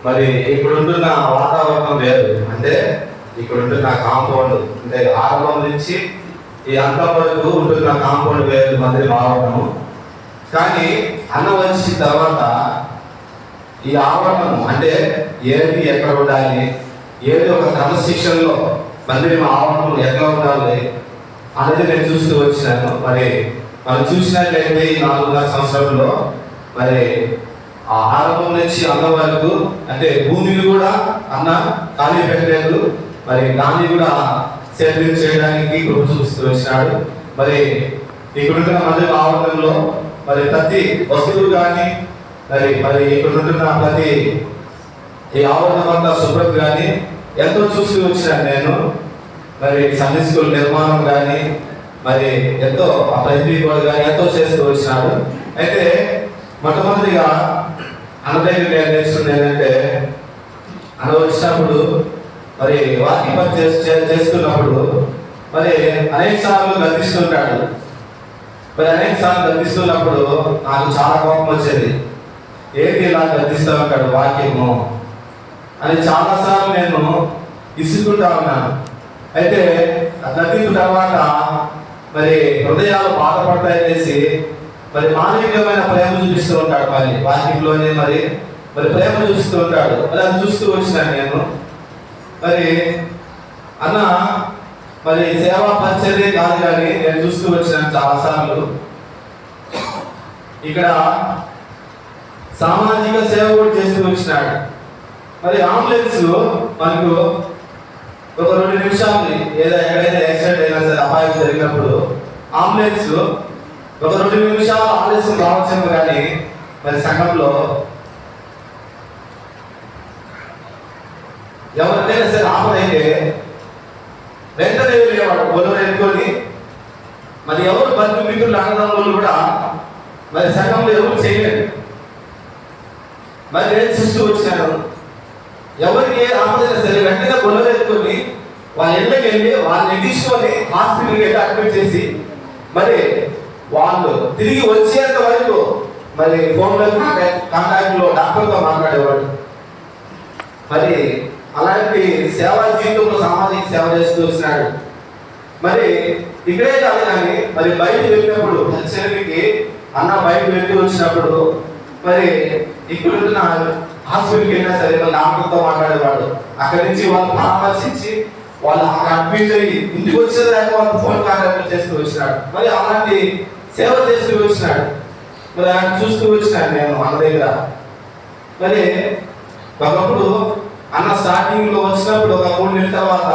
మరి ఇక్కడ ఉంటున్న వాతావరణం వేరు. అంటే ఇక్కడ ఉంటున్న కాంపౌండ్, అంటే ఆరంభం నుంచి ఈ అంతం వరకు ఉంటున్న కాంపౌండ్ వేరు మందిరం ఆవరణము. కానీ అన్న వచ్చిన తర్వాత ఈ ఆవరణము అంటే ఏది ఎక్కడ ఉండాలి, ఏది ఒక క్రమశిక్షణలో మందిరం ఆవరణం ఎట్లా ఉండాలి అనేది నేను చూస్తూ వచ్చినాను. మరి మనం చూసినట్లయితే ఈ 4.5 సంవత్సరంలో మరి ఆ ఆరంభం నుంచి అన్న వరకు అంటే భూమిని కూడా అన్న ఖాళీ పెట్టలేదు. మరి దాన్ని కూడా సేద్యం చేయడానికి కృప చూస్తూ వచ్చినాడు. మరి ఇక్కడుంటున్న మందిర ఆవరణంలో మరి ప్రతి వస్తువులు కానీ మరి ఇక్కడుంటున్న ప్రతి ఈ ఆవరణం అంతా శుభ్రత కానీ ఎంతో చూస్తూ వచ్చినాను నేను. మరి సండే స్కూల్ నిర్మాణం కానీ మరి ఎంతో ఆ ప్రతి కూడా కానీ ఎంతో చేస్తూ వచ్చినాడు. అయితే మొట్టమొదటిగా అన్న దగ్గర నేను నేర్చుకుంది ఏంటంటే, అన్న వచ్చినప్పుడు మరి వాకింగ్ పని చేస్తున్నప్పుడు మరి అనేక సార్లు గర్దిస్తుంటాడు. మరి అనేక సార్లు గర్దిస్తున్నప్పుడు నాకు చాలా కోపం వచ్చేది. ఏంటి ఇలా గర్దిస్తూ ఉంటాడు వాక్యము అని చాలాసార్లు నేను ఇసుకుంటా ఉన్నాను. అయితే గర్దించిన తర్వాత మరి హృదయాలు బాధపడతాయనేసి మరి మానవికమైన ప్రేమ చూపిస్తూ ఉంటాడు. మరి వాక్యంలోనే మరి ప్రేమ చూపిస్తూ ఉంటాడు. మరి అది చూస్తూ వచ్చినాను నేను. మరి అన్న మరి సేవా పరిచర్య కాదు కానీ నేను చూస్తూ వచ్చినాను చాలాసార్లు. ఇక్కడ సామాజిక సేవ కూడా చేస్తూ వచ్చినాడు. మరి అంబులెన్స్ మనకు ఒక 2 నిమిషాలు ఏదో ఎక్కడైనా యాక్సిడెంట్ అయినా సరే అపాయం జరిగినప్పుడు అంబులెన్స్ ఒక 2 నిమిషాలు ఆలస్యం రావచ్చు. కానీ మరి సంఘంలో ఎవరికైనా సరే ఆపదైతే వెంటనే వెళ్ళేవాడు బొలరు ఎత్తుకొని. మరి ఎవరు బంధు మిత్రులు అన్నదమ్ములు కూడా మరి సంఘంలో ఎవరు చేయలేదు. మరి నేను చూస్తూ వచ్చినాను, ఎవరికి ఏ ఆపదైనా సరే వెంటనే బొలరు ఎత్తుకొని వాళ్ళ ఇళ్ళకి వెళ్ళి వాళ్ళని తీసుకొని హాస్పిటల్కి వెళ్ళి అడ్మిట్ చేసి మరి వాళ్ళు తిరిగి వచ్చేంత వరకు మరి ఫోన్లో కాంటాక్ట్లో డాక్టర్తో మాట్లాడేవాడు. మరి అలాంటి సేవా జీవితంలో సామాజిక సేవ చేస్తూ వచ్చినాడు. మరి ఇక్కడే కాదు కానీ మరి బయటకు వెళ్ళినప్పుడు పరిచర్యకి అన్న బయటకు వెళ్ళి వచ్చినప్పుడు మరి ఇక్కడ హాస్పిటల్కి వెళ్ళినా సరే మరి డాక్టర్తో మాట్లాడేవాడు. అక్కడి నుంచి వాళ్ళు పరామర్శించి వాళ్ళు అక్కడ అడ్మిట్ అయ్యి ఇంటికి వచ్చేదాకా వాళ్ళు ఫోన్ కాంటాక్ట్ చేస్తూ వచ్చినాడు. మరి అలాంటి సేవ చేస్తూ వచ్చినాడు. మరి ఆయన చూస్తూ వచ్చినాడు నేను అన్న దగ్గర. మరి ఒకప్పుడు అన్న స్టార్టింగ్ లో వచ్చినప్పుడు ఒక 3 నెలల తర్వాత